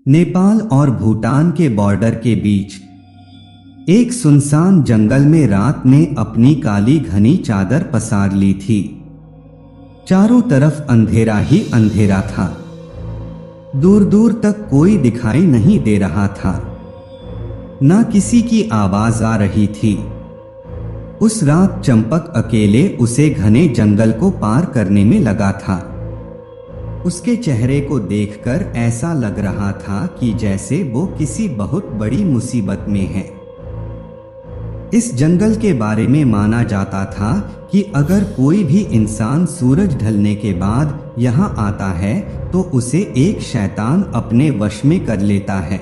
नेपाल और भूटान के बॉर्डर के बीच एक सुनसान जंगल में रात ने अपनी काली घनी चादर पसार ली थी। चारों तरफ अंधेरा ही अंधेरा था। दूर दूर तक कोई दिखाई नहीं दे रहा था, न किसी की आवाज आ रही थी। उस रात चंपक अकेले उसे घने जंगल को पार करने में लगा था। उसके चेहरे को देखकर ऐसा लग रहा था कि जैसे वो किसी बहुत बड़ी मुसीबत में है। इस जंगल के बारे में माना जाता था कि अगर कोई भी इंसान सूरज ढलने के बाद यहाँ आता है तो उसे एक शैतान अपने वश में कर लेता है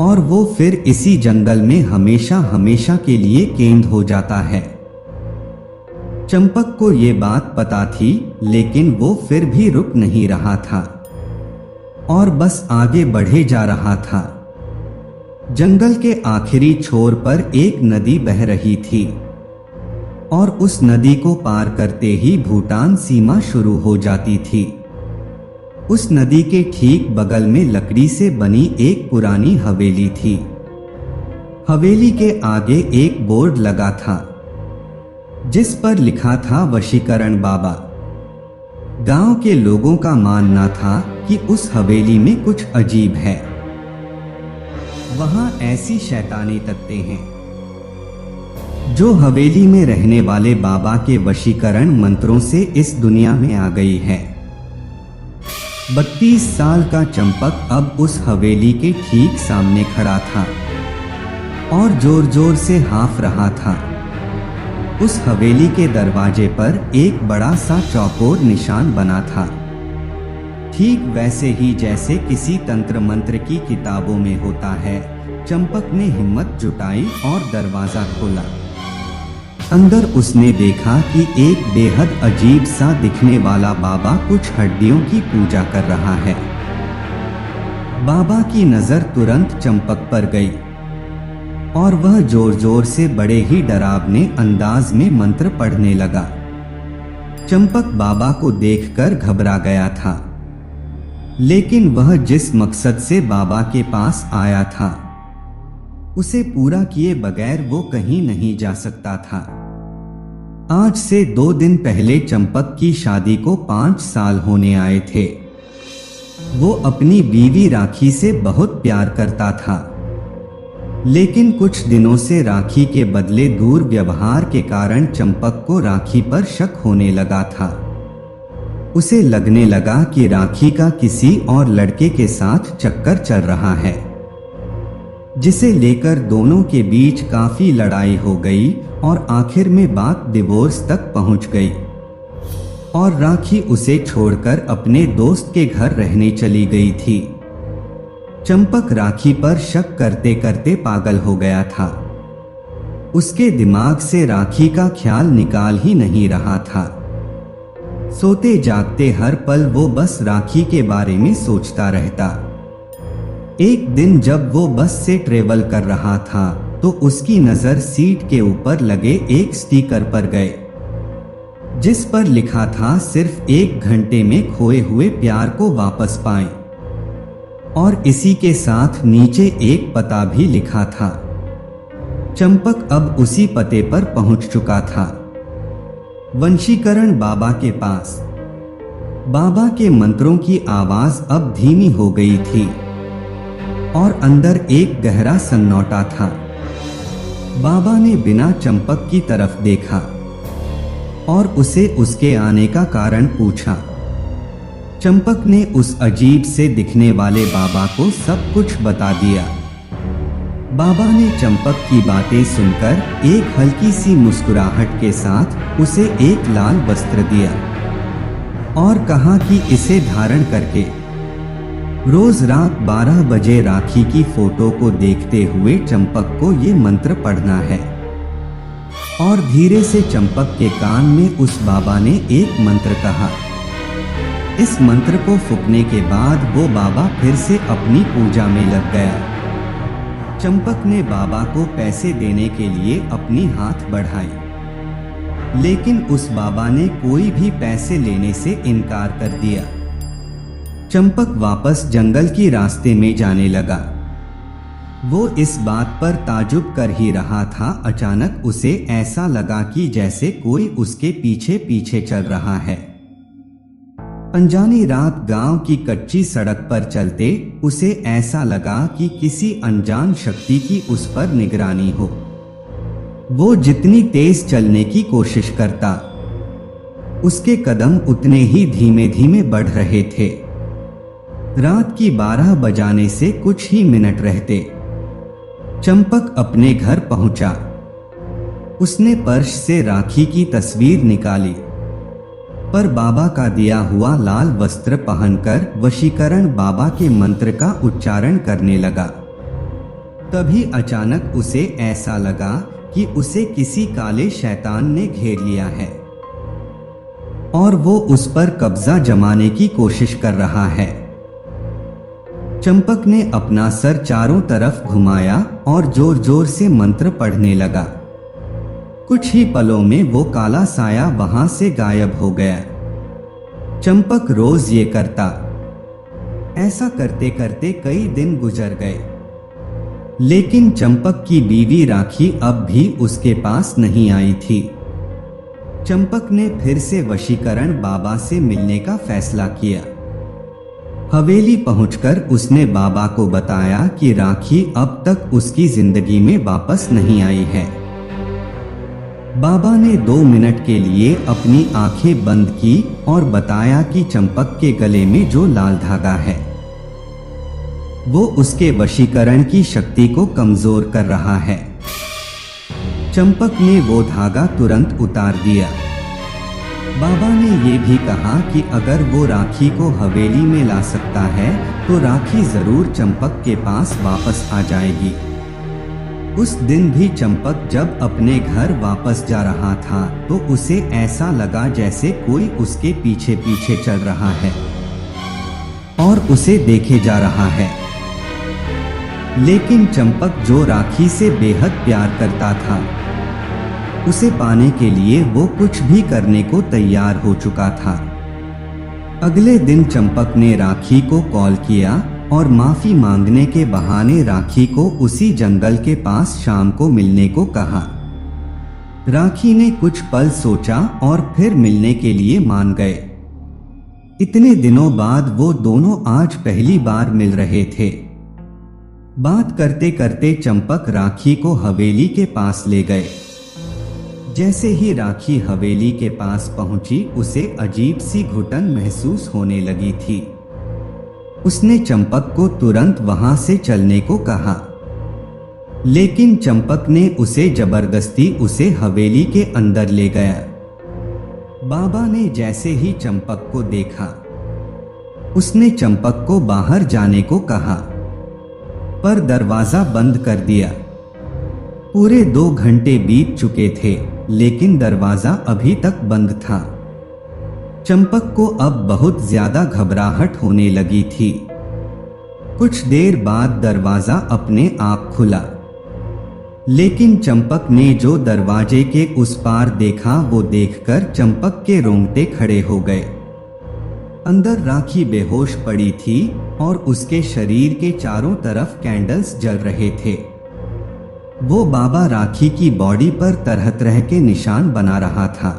और वो फिर इसी जंगल में हमेशा हमेशा के लिए कैद हो जाता है। चंपक को ये बात पता थी, लेकिन वो फिर भी रुक नहीं रहा था और बस आगे बढ़े जा रहा था। जंगल के आखिरी छोर पर एक नदी बह रही थी और उस नदी को पार करते ही भूटान सीमा शुरू हो जाती थी। उस नदी के ठीक बगल में लकड़ी से बनी एक पुरानी हवेली थी। हवेली के आगे एक बोर्ड लगा था जिस पर लिखा था वशीकरण बाबा। गांव के लोगों का मानना था कि उस हवेली में कुछ अजीब है। वहां ऐसी शैतानी तत्तें हैं जो हवेली में रहने वाले बाबा के वशीकरण मंत्रों से इस दुनिया में आ गई है। 32 साल का चंपक अब उस हवेली के ठीक सामने खड़ा था और जोर जोर से हाँफ रहा था। उस हवेली के दरवाजे पर एक बड़ा सा चौकोर निशान बना था, ठीक वैसे ही जैसे किसी तंत्र मंत्र की किताबों में होता है। चंपक ने हिम्मत जुटाई और दरवाजा खोला। अंदर उसने देखा कि एक बेहद अजीब सा दिखने वाला बाबा कुछ हड्डियों की पूजा कर रहा है। बाबा की नजर तुरंत चंपक पर गई और वह जोर जोर से बड़े ही डरावने अंदाज में मंत्र पढ़ने लगा। चंपक बाबा को देखकर घबरा गया था, लेकिन वह जिस मकसद से बाबा के पास आया था उसे पूरा किए बगैर वो कहीं नहीं जा सकता था। आज से 2 दिन पहले चंपक की शादी को 5 साल होने आए थे। वो अपनी बीवी राखी से बहुत प्यार करता था, लेकिन कुछ दिनों से राखी के बदले दूर व्यवहार के कारण चंपक को राखी पर शक होने लगा था। उसे लगने लगा कि राखी का किसी और लड़के के साथ चक्कर चल रहा है, जिसे लेकर दोनों के बीच काफी लड़ाई हो गई और आखिर में बात डिवोर्स तक पहुंच गई और राखी उसे छोड़कर अपने दोस्त के घर रहने चली गई थी। चंपक राखी पर शक करते करते पागल हो गया था। उसके दिमाग से राखी का ख्याल निकाल ही नहीं रहा था। सोते जागते हर पल वो बस राखी के बारे में सोचता रहता। एक दिन जब वो बस से ट्रेवल कर रहा था तो उसकी नजर सीट के ऊपर लगे एक स्टिकर पर गए, जिस पर लिखा था सिर्फ 1 घंटे में खोए हुए प्यार को वापस पाएं। और इसी के साथ नीचे एक पता भी लिखा था। चंपक अब उसी पते पर पहुंच चुका था, वंशीकरण बाबा के पास। बाबा के मंत्रों की आवाज अब धीमी हो गई थी और अंदर एक गहरा सन्नाटा था। बाबा ने बिना चंपक की तरफ देखा और उसे उसके आने का कारण पूछा। चंपक ने उस अजीब से दिखने वाले बाबा को सब कुछ बता दिया। बाबा ने चंपक की बातें सुनकर एक हल्की सी मुस्कुराहट के साथ उसे एक लाल वस्त्र दिया और कहा कि इसे धारण करके रोज रात 12 बजे राखी की फोटो को देखते हुए चंपक को ये मंत्र पढ़ना है। और धीरे से चंपक के कान में उस बाबा ने एक मंत्र कहा। इस मंत्र को फूंकने के बाद वो बाबा फिर से अपनी पूजा में लग गया। चंपक ने बाबा को पैसे देने के लिए अपनी हाथ बढ़ाई, लेकिन उस बाबा ने कोई भी पैसे लेने से इनकार कर दिया। चंपक वापस जंगल की रास्ते में जाने लगा। वो इस बात पर ताजुब कर ही रहा था, अचानक उसे ऐसा लगा कि जैसे कोई उसके पीछे पीछे चल रहा है। अनजानी रात गांव की कच्ची सड़क पर चलते उसे ऐसा लगा कि किसी अनजान शक्ति की उस पर निगरानी हो। वो जितनी तेज चलने की कोशिश करता, उसके कदम उतने ही धीमे धीमे बढ़ रहे थे। रात की 12 बजाने से कुछ ही मिनट रहते चंपक अपने घर पहुंचा। उसने पर्स से राखी की तस्वीर निकाली, पर बाबा का दिया हुआ लाल वस्त्र पहनकर वशीकरण बाबा के मंत्र का उच्चारण करने लगा। तभी अचानक उसे ऐसा लगा कि उसे किसी काले शैतान ने घेर लिया है और वो उस पर कब्जा जमाने की कोशिश कर रहा है। चंपक ने अपना सर चारों तरफ घुमाया और जोर जोर से मंत्र पढ़ने लगा। कुछ ही पलों में वो काला साया वहां से गायब हो गया। चंपक रोज ये करता। ऐसा करते करते कई दिन गुजर गए, लेकिन चंपक की बीवी राखी अब भी उसके पास नहीं आई थी। चंपक ने फिर से वशीकरण बाबा से मिलने का फैसला किया। हवेली पहुंचकर उसने बाबा को बताया कि राखी अब तक उसकी जिंदगी में वापस नहीं आई है। बाबा ने 2 मिनट के लिए अपनी आंखें बंद की और बताया कि चंपक के गले में जो लाल धागा है वो उसके वशीकरण की शक्ति को कमजोर कर रहा है। चंपक ने वो धागा तुरंत उतार दिया। बाबा ने ये भी कहा कि अगर वो राखी को हवेली में ला सकता है तो राखी जरूर चंपक के पास वापस आ जाएगी। उस दिन भी चंपक जब अपने घर वापस जा रहा था तो उसे ऐसा लगा जैसे कोई उसके पीछे पीछे चल रहा है और उसे देखे जा रहा है। लेकिन चंपक जो राखी से बेहद प्यार करता था, उसे पाने के लिए वो कुछ भी करने को तैयार हो चुका था। अगले दिन चंपक ने राखी को कॉल किया और माफी मांगने के बहाने राखी को उसी जंगल के पास शाम को मिलने को कहा। राखी ने कुछ पल सोचा और फिर मिलने के लिए मान गए। इतने दिनों बाद वो दोनों आज पहली बार मिल रहे थे। बात करते करते चंपक राखी को हवेली के पास ले गए। जैसे ही राखी हवेली के पास पहुंची उसे अजीब सी घुटन महसूस होने लगी थी। उसने चंपक को तुरंत वहां से चलने को कहा, लेकिन चंपक ने उसे जबरदस्ती उसे हवेली के अंदर ले गया। बाबा ने जैसे ही चंपक को देखा, उसने चंपक को बाहर जाने को कहा, पर दरवाजा बंद कर दिया। पूरे 2 घंटे बीत चुके थे, लेकिन दरवाजा अभी तक बंद था। चंपक को अब बहुत ज्यादा घबराहट होने लगी थी। कुछ देर बाद दरवाजा अपने आप खुला, लेकिन चंपक ने जो दरवाजे के उस पार देखा वो देखकर चंपक के रोंगटे खड़े हो गए। अंदर राखी बेहोश पड़ी थी और उसके शरीर के चारों तरफ कैंडल्स जल रहे थे। वो बाबा राखी की बॉडी पर तरह तरह के निशान बना रहा था,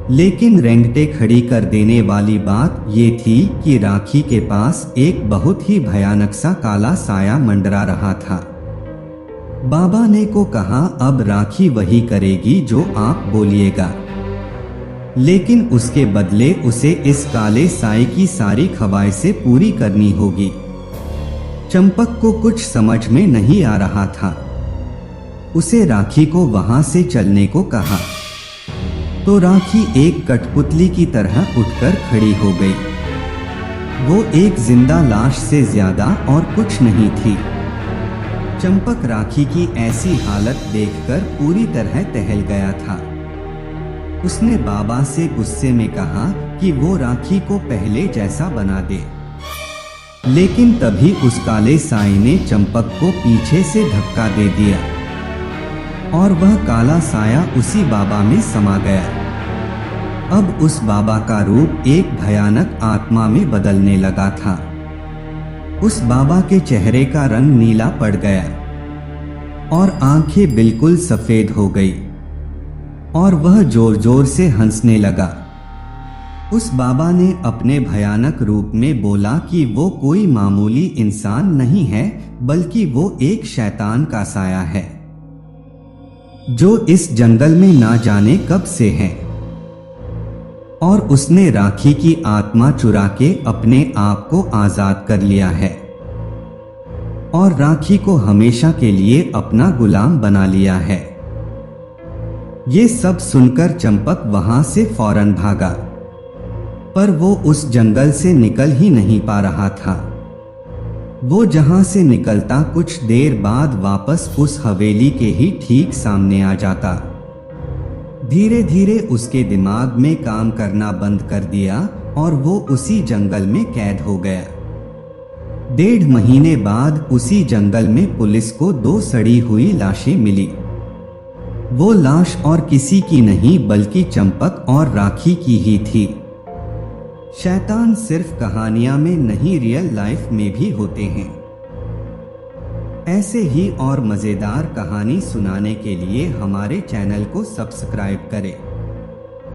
लेकिन रेंगटे खड़ी कर देने वाली बात ये थी कि राखी के पास एक बहुत ही भयानक सा काला साया मंडरा रहा था। बाबा ने को कहा, अब राखी वही करेगी जो आप बोलिएगा, लेकिन उसके बदले उसे इस काले साए की सारी ख्वाहिशें पूरी करनी होगी। चंपक को कुछ समझ में नहीं आ रहा था। उसे राखी को वहां से चलने को कहा तो राखी एक कठपुतली की तरह उठकर खड़ी हो गई। वो एक जिंदा लाश से ज्यादा और कुछ नहीं थी। चंपक राखी की ऐसी हालत देखकर पूरी तरह टहल गया था। उसने बाबा से गुस्से में कहा कि वो राखी को पहले जैसा बना दे, लेकिन तभी उस काले साए ने चंपक को पीछे से धक्का दे दिया और वह काला साया उसी बाबा में समा गया। अब उस बाबा का रूप एक भयानक आत्मा में बदलने लगा था। उस बाबा के चेहरे का रंग नीला पड़ गया और आंखें बिल्कुल सफेद हो गई और वह जोर जोर से हंसने लगा। उस बाबा ने अपने भयानक रूप में बोला कि वो कोई मामूली इंसान नहीं है, बल्कि वो एक शैतान का साया है जो इस जंगल में ना जाने कब से है, और उसने राखी की आत्मा चुरा के अपने आप को आजाद कर लिया है और राखी को हमेशा के लिए अपना गुलाम बना लिया है। ये सब सुनकर चंपक वहां से फौरन भागा, पर वो उस जंगल से निकल ही नहीं पा रहा था। वो जहां से निकलता कुछ देर बाद वापस उस हवेली के ही ठीक सामने आ जाता। धीरे धीरे उसके दिमाग में काम करना बंद कर दिया और वो उसी जंगल में कैद हो गया। 1.5 महीने बाद उसी जंगल में पुलिस को 2 सड़ी हुई लाशें मिली। वो लाश और किसी की नहीं बल्कि चंपक और राखी की ही थी। शैतान सिर्फ कहानियां में नहीं, रियल लाइफ में भी होते हैं। ऐसे ही और मजेदार कहानी सुनाने के लिए हमारे चैनल को सब्सक्राइब करें।